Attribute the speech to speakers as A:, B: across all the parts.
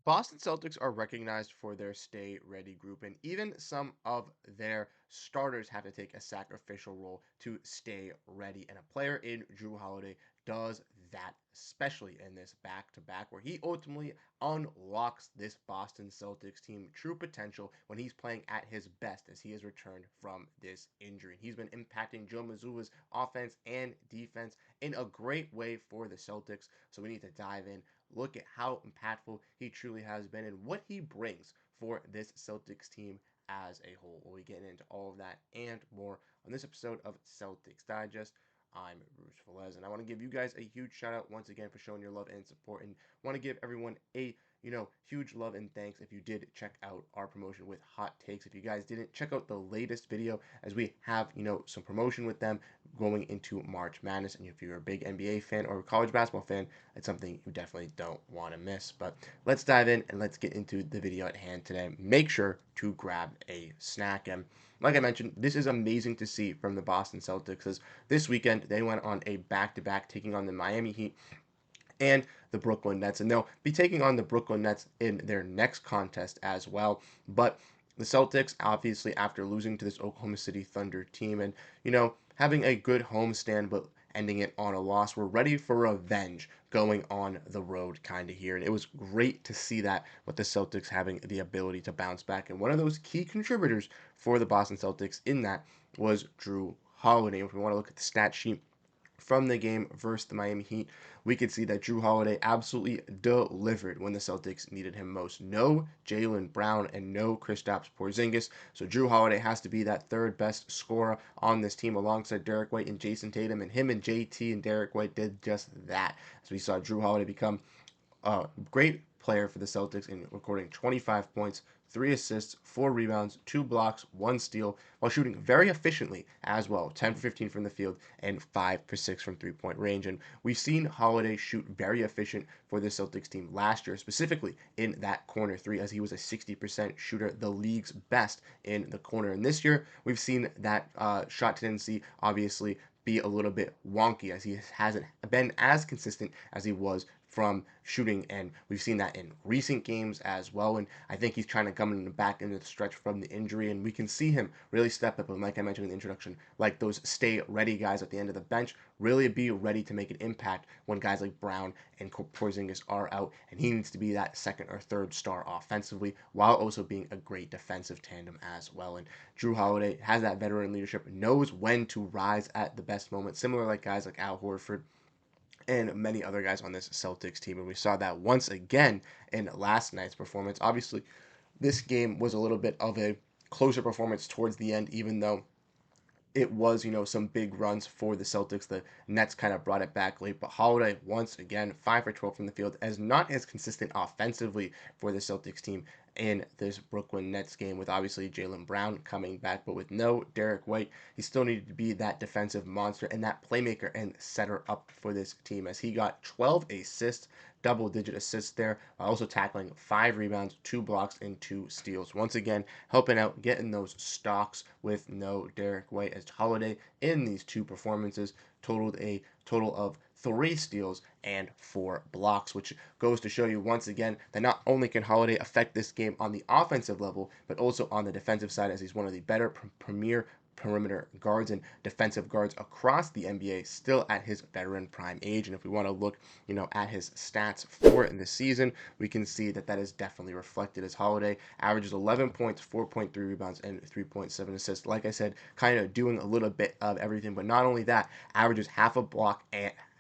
A: Boston Celtics are recognized for their stay ready group, and even some of their starters have to take a sacrificial role to stay ready. And a player in Jrue Holiday does that, especially in this back to back, where he ultimately unlocks this Boston Celtics team true potential when he's playing at his best as he has returned from this injury. He's been impacting Joe Mazzulla's offense and defense in a great way for the Celtics. So we need to dive in, look at how impactful he truly has been and what he brings for this Celtics team as a whole. We'll be getting into all of that and more on this episode of Celtics Digest. I'm Bruce Velez, and I want to give you guys a huge shout out once again for showing your love and support, and want to give everyone a huge love and thanks if you did check out our promotion with Hot Takes. If you guys didn't, check out the latest video as we have, some promotion with them going into March Madness. And if you're a big NBA fan or a college basketball fan, it's something you definitely don't want to miss. But let's dive in and let's get into the video at hand today. Make sure to grab a snack. And like I mentioned, this is amazing to see from the Boston Celtics as this weekend they went on a back-to-back taking on the Miami Heat and the Brooklyn Nets. And they'll be taking on the Brooklyn Nets in their next contest as well. But the Celtics, obviously, after losing to this Oklahoma City Thunder team and, having a good homestand, but ending it on a loss, were ready for revenge going on the road kind of here. And it was great to see that with the Celtics having the ability to bounce back. And one of those key contributors for the Boston Celtics in that was Jrue Holiday. If we want to look at the stat sheet from the game versus the Miami Heat, we could see that Jrue Holiday absolutely delivered when the Celtics needed him most. No Jaylen Brown and no Kristaps Porziņģis. So Jrue Holiday has to be that third best scorer on this team alongside Derrick White and Jayson Tatum, and him and JT and Derrick White did just that. As we saw Jrue Holiday become a great player for the Celtics in recording 25 points, 3 assists, 4 rebounds, 2 blocks, 1 steal, while shooting very efficiently as well, 10 for 15 from the field and 5 for 6 from three-point range. And we've seen Holiday shoot very efficient for the Celtics team last year, specifically in that corner 3, as he was a 60% shooter, the league's best in the corner. And this year, we've seen that shot tendency obviously be a little bit wonky as he hasn't been as consistent as he was from shooting, and we've seen that in recent games as well. And I think he's trying to come in the back into the stretch from the injury, and we can see him really step up. And like I mentioned in the introduction, like those stay ready guys at the end of the bench, really be ready to make an impact when guys like Brown and Porziņģis are out. And he needs to be that second or third star offensively, while also being a great defensive tandem as well. And Jrue Holiday has that veteran leadership, knows when to rise at the best moment, similar like guys like Al Horford and many other guys on this Celtics team. And we saw that once again in last night's performance. Obviously, this game was a little bit of a closer performance towards the end, even though it was, some big runs for the Celtics. The Nets kind of brought it back late, but Holiday, once again, 5 for 12 from the field, as not as consistent offensively for the Celtics team in this Brooklyn Nets game, with obviously Jaylen Brown coming back, but with no Derrick White, he still needed to be that defensive monster and that playmaker and setter up for this team, as he got 12 assists, double-digit assists there, while also tackling 5 rebounds, 2 blocks, and 2 steals. Once again, helping out, getting those stocks with no Derrick White, as Holiday in these 2 performances totaled a total of 3 steals and 4 blocks, which goes to show you once again that not only can Holiday affect this game on the offensive level, but also on the defensive side, as he's one of the better premier perimeter guards and defensive guards across the NBA, still at his veteran prime age. And if we want to look, at his stats for in the season, we can see that that is definitely reflected, as Holiday averages 11 points, 4.3 rebounds, and 3.7 assists. Like I said, kind of doing a little bit of everything, but not only that, averages half a block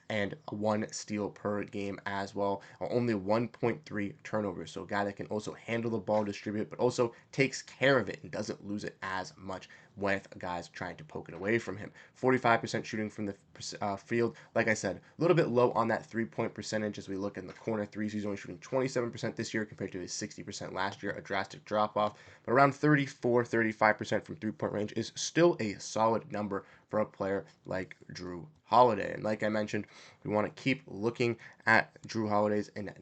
A: and 1 steal per game as well. Only 1.3 turnovers. So a guy that can also handle the ball, distribute, but also takes care of it and doesn't lose it as much with guys trying to poke it away from him. 45% shooting from the field. Like I said, a little bit low on that 3-point percentage as we look in the corner threes. He's only shooting 27% this year compared to his 60% last year, a drastic drop off. But around 35% from 3-point range is still a solid number for a player like Jrue Holiday. And like I mentioned, we want to keep looking at Jrue Holiday's and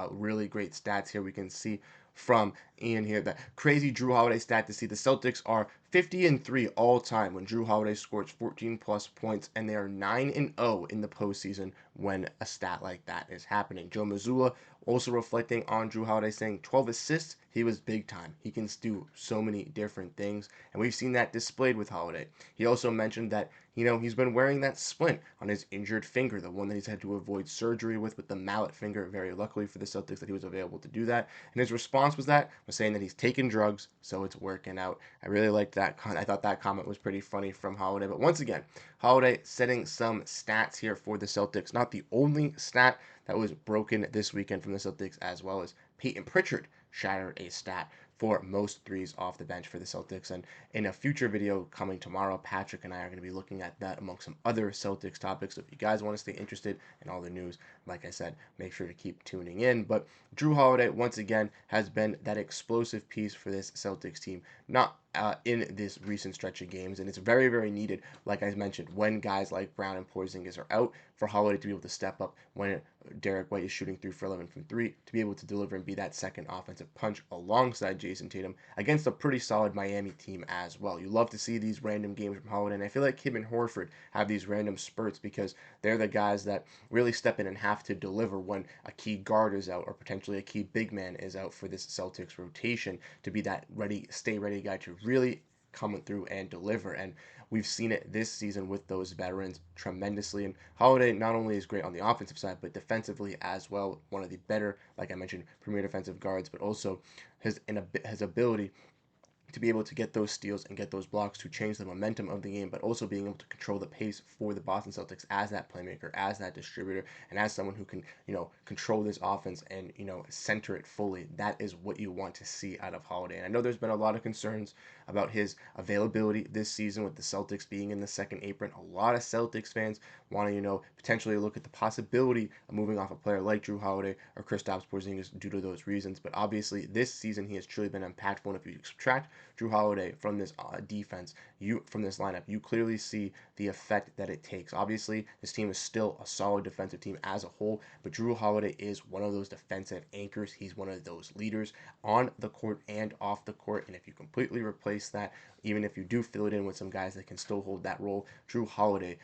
A: really great stats here. We can see from Ian here. That crazy Jrue Holiday stat to see: the Celtics are 50-3 all time when Jrue Holiday scores 14 plus points, and they are 9-0 in the postseason when a stat like that is happening. Joe Mazzulla also reflecting on Jrue Holiday, saying 12 assists. He was big time. He can do so many different things, and we've seen that displayed with Holiday. He also mentioned that he's been wearing that splint on his injured finger, the one that he's had to avoid surgery with the mallet finger. Very luckily for the Celtics that he was available to do that. And his response was saying that he's taking drugs, so it's working out. I really liked that. I thought that comment was pretty funny from Holiday. But once again, Holiday setting some stats here for the Celtics. Not the only stat that was broken this weekend from the Celtics, as well as Peyton Pritchard shattered a stat for most threes off the bench for the Celtics. And in a future video coming tomorrow, Patrick and I are going to be looking at that among some other Celtics topics. So if you guys want to stay interested in all the news, like I said, make sure to keep tuning in. But Jrue Holiday, once again, has been that explosive piece for this Celtics team, not in this recent stretch of games. And it's very, very needed, like I mentioned, when guys like Brown and Porziņģis are out, for Holiday to be able to step up when Derrick White is shooting 3 for 11 from 3, to be able to deliver and be that second offensive punch alongside Jayson Tatum against a pretty solid Miami team as well. You love to see these random games from Holiday, and I feel like him and Horford have these random spurts because they're the guys that really step in and have to deliver when a key guard is out or potentially a key big man is out for this Celtics rotation, to be that ready, stay ready guy to really coming through and deliver. And we've seen it this season with those veterans tremendously. And Holiday not only is great on the offensive side, but defensively as well. One of the better, like I mentioned, premier defensive guards, but also his ability to be able to get those steals and get those blocks to change the momentum of the game, but also being able to control the pace for the Boston Celtics as that playmaker, as that distributor, and as someone who can, control this offense and, center it fully. That is what you want to see out of Holiday. And I know there's been a lot of concerns about his availability this season with the Celtics being in the second apron. A lot of Celtics fans want to, potentially look at the possibility of moving off a player like Jrue Holiday or Kristaps Porziņģis due to those reasons. But obviously, this season he has truly been impactful. And if you subtract Jrue Holiday from this defense, from this lineup, you clearly see the effect that it takes. Obviously, this team is still a solid defensive team as a whole, but Jrue Holiday is one of those defensive anchors. He's one of those leaders on the court and off the court. And if you completely replace that, even if you do fill it in with some guys that can still hold that role, Jrue Holiday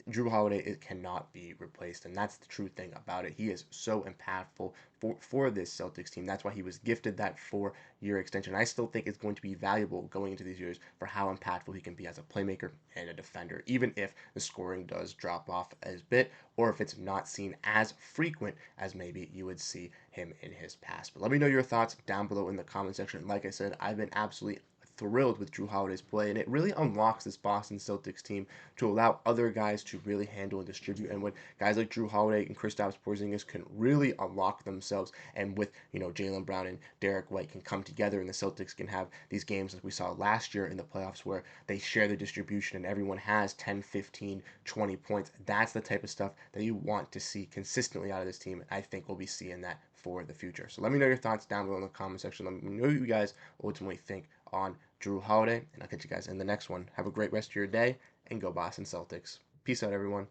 A: it cannot be replaced, and that's the true thing about it. He is so impactful for this Celtics team. That's why he was gifted that 4-year extension. I still think it's going to be valuable going into these years for how impactful he can be as a playmaker and a defender, even if the scoring does drop off a bit, or if it's not seen as frequent as maybe you would see him in his past. But let me know your thoughts down below in the comment section. Like I said, I've been absolutely thrilled with Jrue Holiday's play, and it really unlocks this Boston Celtics team to allow other guys to really handle and distribute. And when guys like Jrue Holiday and Kristaps Porziņģis can really unlock themselves, and with Jaylen Brown and Derrick White can come together, and the Celtics can have these games like we saw last year in the playoffs where they share the distribution and everyone has 10, 15, 20 points. That's the type of stuff that you want to see consistently out of this team. I think we'll be seeing that for the future. So let me know your thoughts down below in the comment section. Let me know what you guys ultimately think on Jrue Holiday, and I'll catch you guys in the next one. Have a great rest of your day, and go Boston Celtics. Peace out, everyone.